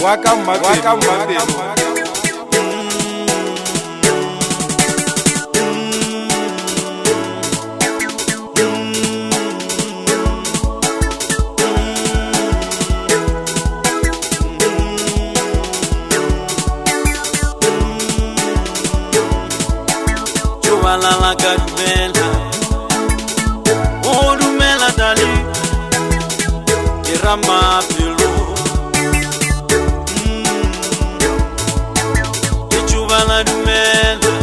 Waka Matelo. La gadmela, oh dumela dali, irama pilo. Ichuvala dumela,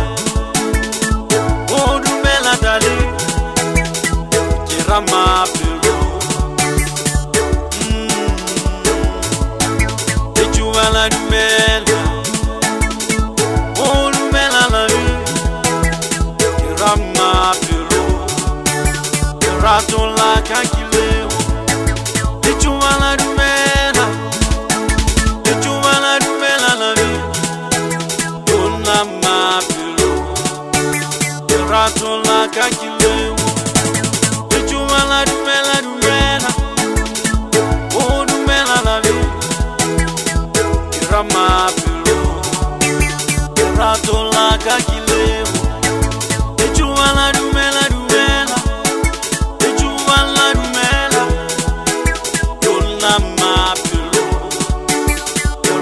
oh dumela dali, irama pilo. Ichuvala dumela, oh dumela dali. Rama pilo, rato la kakileo, ichuvala dumela la vi, unama pilo, rato la kakileo, ichuvala dumela, oh dumela la vi, rama pilo, rato la kakileo. Ichuvala dumela, dona mapilo,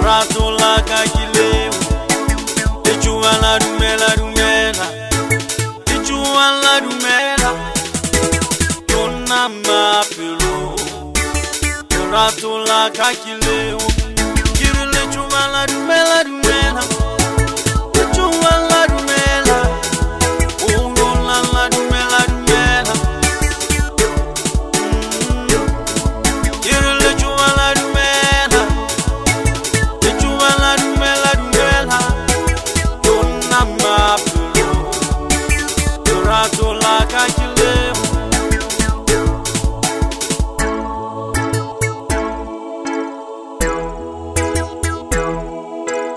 rato la kakileo. Ichuvala dumela, dona mapilo, rato la kakileo. Kirile ichuvala dumela, ichuvala dumela.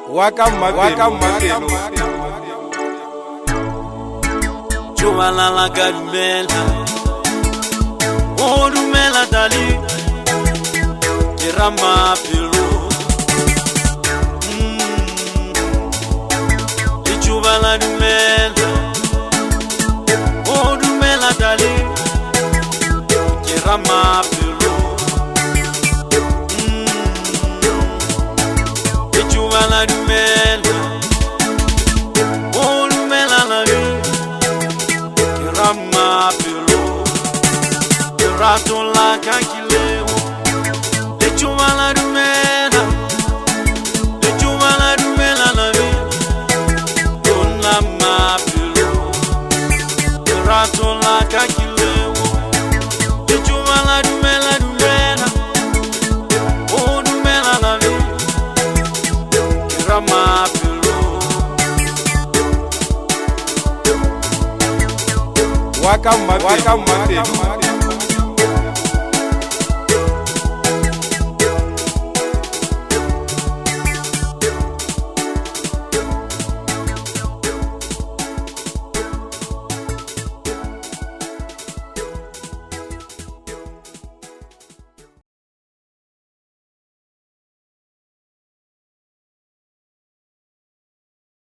Waka Matelo. Chuvala la gadmela, oh dumela dali, irama pilo. Ichuvala dumela, oh dumela dali, irama pilo. Ichuvala dumela, oh dumela la vi. Rama pilo, rato la kakileo. Ichuvala dumela la vi, dona mapilo, rato la kakileo. Ichuvala dumela, oh dumela la vi, rama pilo. Waka Matelo.